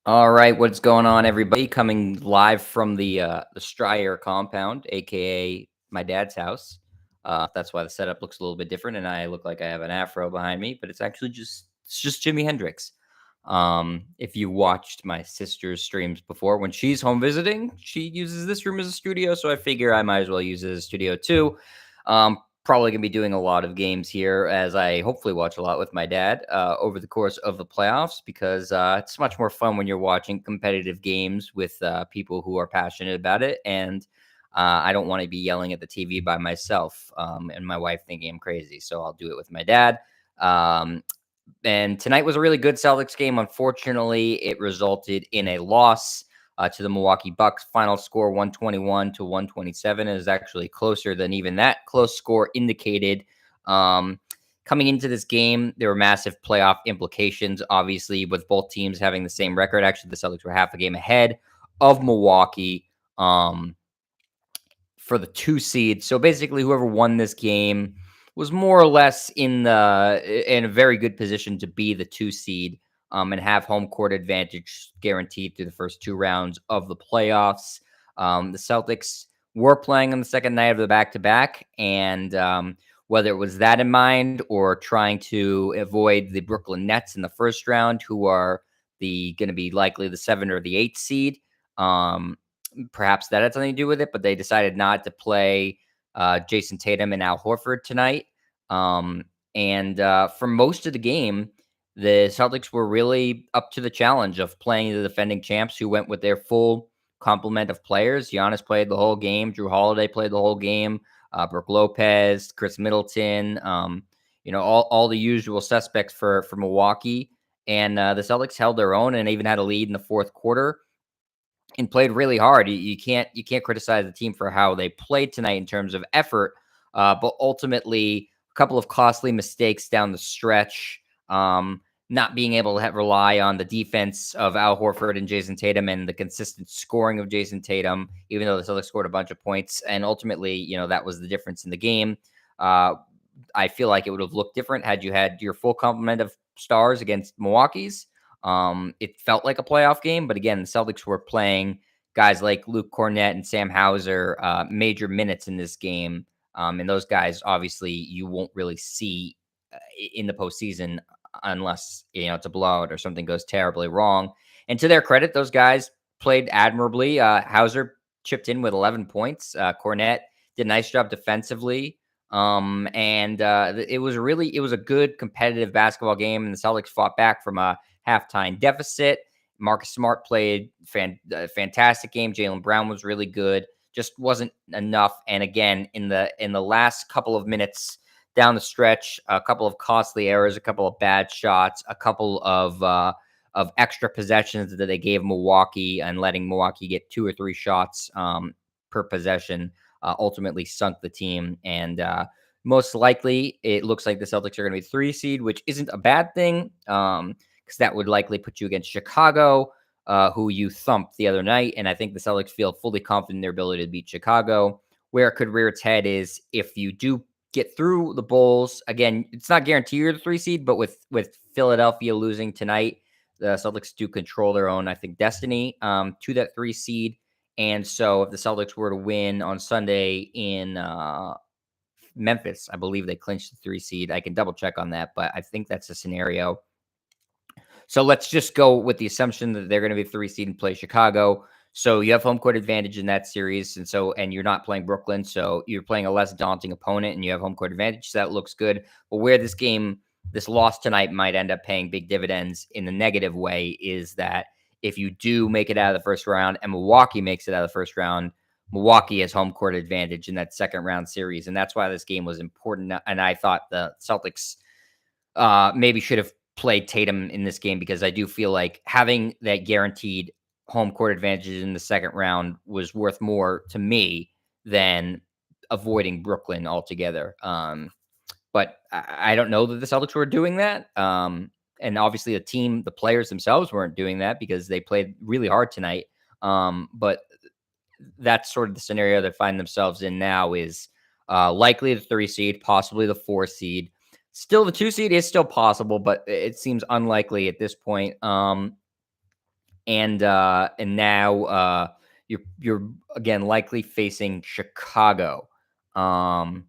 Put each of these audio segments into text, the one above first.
All right, what's going on, everybody? Coming live from the Stryer compound, aka my dad's house. That's why the setup looks a little bit different, and I look like I have an afro behind me, but it's just Jimi Hendrix. If you watched my sister's streams before, when she's home visiting, she uses this room as a studio, so I figure I might as well use it as a studio too. Probably gonna be doing a lot of games here as I hopefully watch a lot with my dad over the course of the playoffs because it's much more fun when you're watching competitive games with people who are passionate about it. And I don't want to be yelling at the TV by myself and my wife thinking I'm crazy. So I'll do it with my dad. Um, and tonight was a really good Celtics game. Unfortunately, it resulted in a loss to the Milwaukee Bucks. Final score 121 to 127 is actually closer than even that close score indicated. Um, Coming into this game, there were massive playoff implications, obviously, with both teams having the same record. Actually, the Celtics were half a game ahead of Milwaukee. For the 2 seed. So basically, whoever won this game was more or less in a very good position to be the 2 seed and have home court advantage guaranteed through the first 2 rounds of the playoffs. The Celtics were playing on the second night of the back to back, and whether it was that in mind or trying to avoid the Brooklyn Nets in the first round, who are the going to be likely the 7 or the 8 seed. Um, Perhaps that had something to do with it, but they decided not to play Jason Tatum and Al Horford tonight. And for most of the game, the Celtics were really up to the challenge of playing the defending champs who went with their full complement of players. Giannis played the whole game. Drew Holiday played the whole game. Brooke Lopez, Chris Middleton, all the usual suspects for Milwaukee. And the Celtics held their own and even had a lead in the fourth quarter and played really hard. You can't criticize the team for how they played tonight in terms of effort, but ultimately a couple of costly mistakes down the stretch. Not being able to rely on the defense of Al Horford and Jason Tatum and the consistent scoring of Jason Tatum, even though the Celtics scored a bunch of points, and ultimately, that was the difference in the game. Uh, I feel like it would have looked different had you had your full complement of stars against Milwaukee's. It felt like a playoff game, but again, the Celtics were playing guys like Luke Cornett and Sam Hauser major minutes in this game. And those guys, obviously, you won't really see in the postseason unless it's a blowout or something goes terribly wrong. And to their credit, those guys played admirably. Hauser chipped in with 11 points. Cornett did a nice job defensively. And it was a good competitive basketball game, and the Celtics fought back from a halftime deficit. Marcus Smart played a fantastic game. Jaylen Brown was really good. Just wasn't enough. And again, in the last couple of minutes down the stretch, a couple of costly errors, a couple of bad shots, a couple of extra possessions that they gave Milwaukee, and letting Milwaukee get 2 or 3 shots per possession ultimately sunk the team. And most likely, it looks like the Celtics are going to be 3 seed, which isn't a bad thing. Because that would likely put you against Chicago, who you thumped the other night. And I think the Celtics feel fully confident in their ability to beat Chicago. Where it could rear its head is if you do get through the Bulls. Again, it's not guaranteed you're the 3 seed, but with Philadelphia losing tonight, the Celtics do control their own, I think, destiny to that 3 seed. And so if the Celtics were to win on Sunday in Memphis, I believe they clinched the 3 seed. I can double check on that, but I think that's a scenario. So let's just go with the assumption that they're going to be 3 seed and play Chicago. So you have home court advantage in that series, and you're not playing Brooklyn, so you're playing a less daunting opponent, and you have home court advantage. So that looks good. But where this loss tonight might end up paying big dividends in the negative way is that if you do make it out of the first round and Milwaukee makes it out of the first round, Milwaukee has home court advantage in that second round series, and that's why this game was important. And I thought the Celtics maybe should have played Tatum in this game because I do feel like having that guaranteed home court advantage in the second round was worth more to me than avoiding Brooklyn altogether. But I don't know that the Celtics were doing that. And obviously the players themselves weren't doing that because they played really hard tonight. But that's sort of the scenario they find themselves in now is likely the 3 seed, possibly the 4 seed. Still, the 2 seed is still possible, but it seems unlikely at this point. and now you're again likely facing Chicago. Um,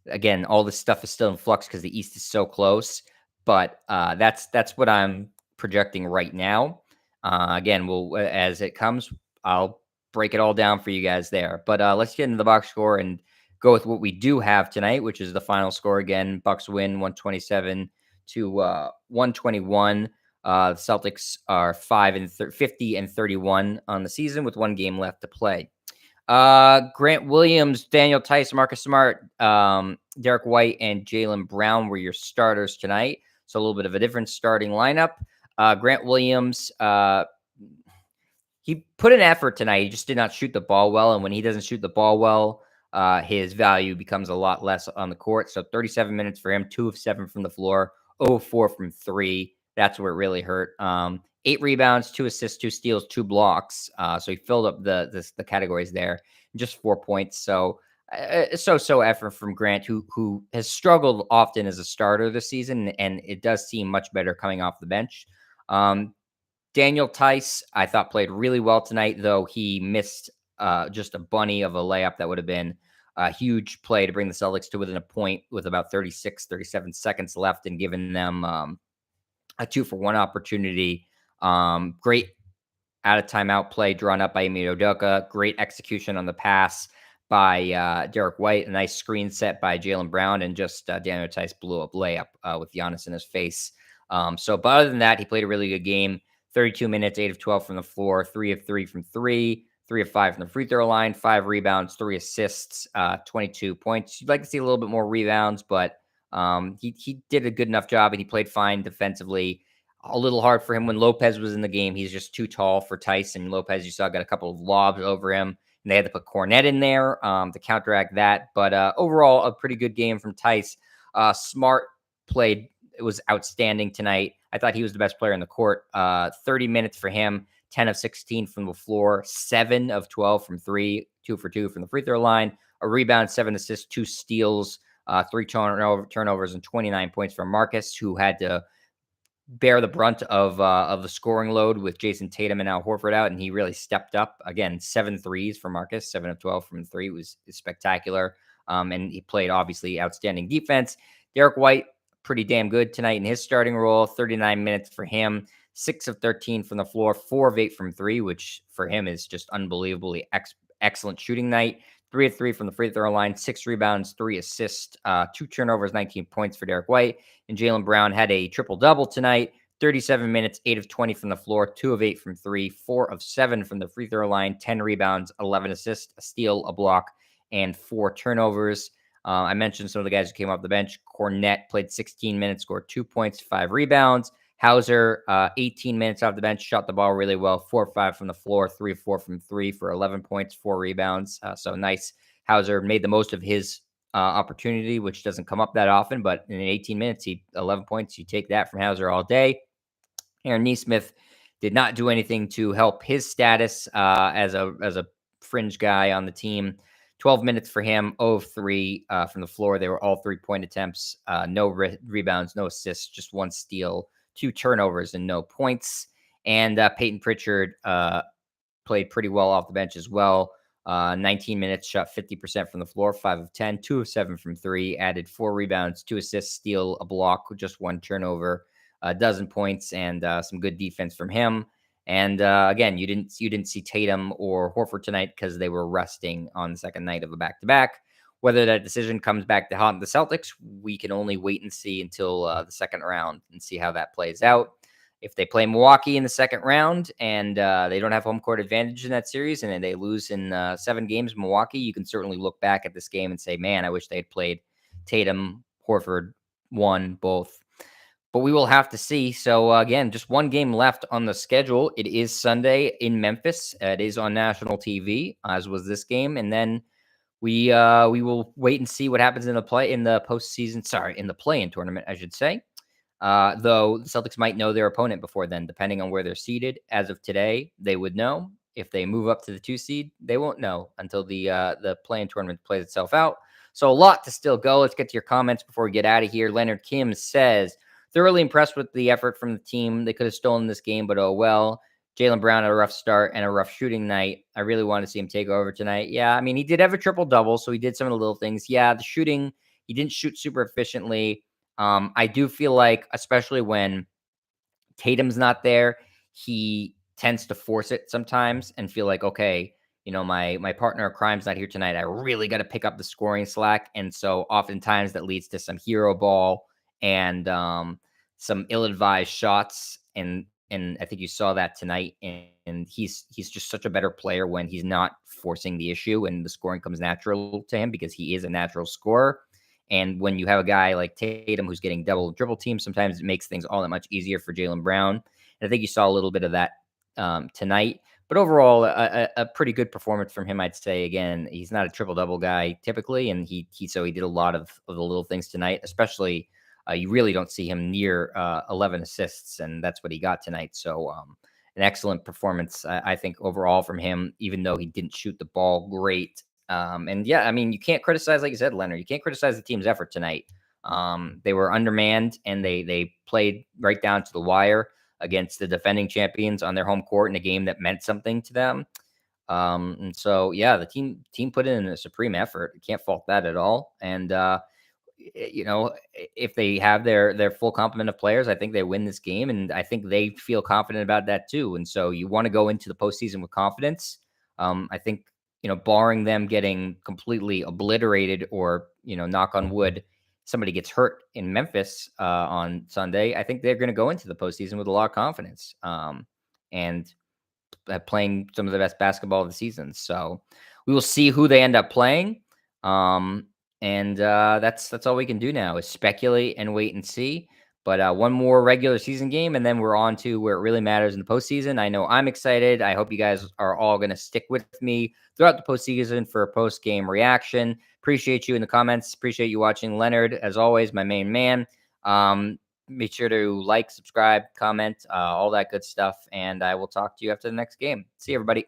Again, all this stuff is still in flux because the East is so close, but that's what I'm projecting right now. Again, we'll as it comes, I'll break it all down for you guys there. But let's get into the box score and go with what we do have tonight, which is the final score. Again, Bucks win 127 to 121. The Celtics are 50 and 31 on the season with one game left to play. Grant Williams, Daniel Tice, Marcus Smart, Derek White, and Jaylen Brown were your starters tonight. So a little bit of a different starting lineup. Grant Williams, he put an effort tonight. He just did not shoot the ball well. And when he doesn't shoot the ball well, his value becomes a lot less on the court. So 37 minutes for him, 2 of 7 from the floor, 0 of 4 from 3. That's where it really hurt. 8 rebounds, 2 assists, 2 steals, 2 blocks. So he filled up the categories there, just 4 points. So so effort from Grant, who has struggled often as a starter this season, and it does seem much better coming off the bench. Daniel Tice, I thought played really well tonight, though he missed just a bunny of a layup that would have been a huge play to bring the Celtics to within a point with about 37 seconds left and giving them a 2-for-1 opportunity. Great out of timeout play drawn up by Emi Udoka. Great execution on the pass by Derek White. A nice screen set by Jaylen Brown, and just Daniel Tice blew up layup with Giannis in his face. But other than that, he played a really good game. 32 minutes, 8 of 12 from the floor, 3 of 3 from 3, 3 of 5 from the free throw line, 5 rebounds, 3 assists, 22 points. You'd like to see a little bit more rebounds, but he did a good enough job, and he played fine defensively. A little hard for him when Lopez was in the game. He's just too tall for Tyson. Lopez, you saw, got a couple of lobs over him, and they had to put Cornette in there to counteract that. But overall, a pretty good game from Tice. Smart played. It was outstanding tonight. I thought he was the best player in the court. 30 minutes for him, 10 of 16 from the floor, 7 of 12 from 3, 2 for 2 from the free throw line, a rebound, 7 assists, 2 steals, 3 turnovers, and 29 points from Marcus, who had to bear the brunt of the scoring load with Jason Tatum and Al Horford out, and he really stepped up. Again, 7 threes for Marcus, 7 of 12 from 3 was spectacular. And he played obviously outstanding defense. Derek White, pretty damn good tonight in his starting role. 39 minutes for him, 6 of 13 from the floor, 4 of 8 from 3, which for him is just unbelievably excellent shooting night. 3 of 3 from the free throw line, 6 rebounds, 3 assists, 2 turnovers, 19 points for Derek White. And Jaylen Brown had a triple-double tonight. 37 minutes, 8 of 20 from the floor, 2 of 8 from 3, 4 of 7 from the free throw line, 10 rebounds, 11 assists, a steal, a block, and 4 turnovers. I mentioned some of the guys who came off the bench. Cornette played 16 minutes, scored 2 points, 5 rebounds. Hauser, 18 minutes off the bench, shot the ball really well. 4 of 5 from the floor, 3 of 4 from 3 for 11 points, 4 rebounds. So nice. Hauser made the most of his opportunity, which doesn't come up that often, but in 18 minutes, 11 points. You take that from Hauser all day. Aaron Nesmith did not do anything to help his status as a fringe guy on the team. 12 minutes for him, 0 of 3 from the floor. They were all 3-point attempts, no rebounds, no assists, just 1 steal, 2 turnovers, and no points. And Peyton Pritchard played pretty well off the bench as well. 19 minutes, shot 50% from the floor, 5 of 10, 2 of 7 from 3, added 4 rebounds, 2 assists, steal, a block, just 1 turnover, a dozen points, and some good defense from him. And again, you didn't see Tatum or Horford tonight because they were resting on the second night of a back-to-back. Whether that decision comes back to haunt the Celtics, we can only wait and see until the second round and see how that plays out. If they play Milwaukee in the second round and they don't have home court advantage in that series, and then they lose in 7 games, Milwaukee, you can certainly look back at this game and say, man, I wish they had played Tatum, Horford, one, both. But we will have to see. So, again, just 1 game left on the schedule. It is Sunday in Memphis. It is on national TV, as was this game. And then we will wait and see what happens in the postseason. Sorry, in the play-in tournament, I should say. Though the Celtics might know their opponent before then, depending on where they're seated. As of today, they would know. If they move up to the 2 seed, they won't know until the play-in tournament plays itself out. So a lot to still go. Let's get to your comments before we get out of here. Leonard Kim says, thoroughly impressed with the effort from the team. They could have stolen this game, but oh well. Jaylen Brown had a rough start and a rough shooting night. I really want to see him take over tonight. Yeah, I mean, he did have a triple double, so he did some of the little things. Yeah, the shooting, he didn't shoot super efficiently. I do feel like, especially when Tatum's not there, he tends to force it sometimes and feel like, okay, my partner in crime's not here tonight. I really got to pick up the scoring slack, and so oftentimes that leads to some hero ball and some ill-advised shots. And I think you saw that tonight. And he's just such a better player when he's not forcing the issue and the scoring comes natural to him because he is a natural scorer. And when you have a guy like Tatum who's getting double triple team, sometimes it makes things all that much easier for Jaylen Brown. And I think you saw a little bit of that tonight. But overall, a pretty good performance from him, I'd say. Again, he's not a triple double guy typically, and he did a lot of the little things tonight. Especially, you really don't see him near 11 assists, and that's what he got tonight. So an excellent performance, I think, overall from him, even though he didn't shoot the ball great. And yeah, I mean, you can't criticize, like you said, Leonard. You can't criticize the team's effort tonight. They were undermanned and they played right down to the wire against the defending champions on their home court in a game that meant something to them. And so yeah, the team put in a supreme effort. You can't fault that at all. And if they have their full complement of players, I think they win this game, and I think they feel confident about that too. And so you want to go into the postseason with confidence. I think barring them getting completely obliterated or knock on wood, somebody gets hurt in Memphis on Sunday, I think they're going to go into the postseason with a lot of confidence. And playing some of the best basketball of the season. So we will see who they end up playing. Um, and that's all we can do now is speculate and wait and see. But one more regular season game, and then we're on to where it really matters in the postseason. I know I'm excited. I hope you guys are all going to stick with me throughout the postseason for a post game reaction. Appreciate you in the comments. Appreciate you watching, Leonard. As always, my main man. Make sure to like, subscribe, comment, all that good stuff. And I will talk to you after the next game. See you, everybody.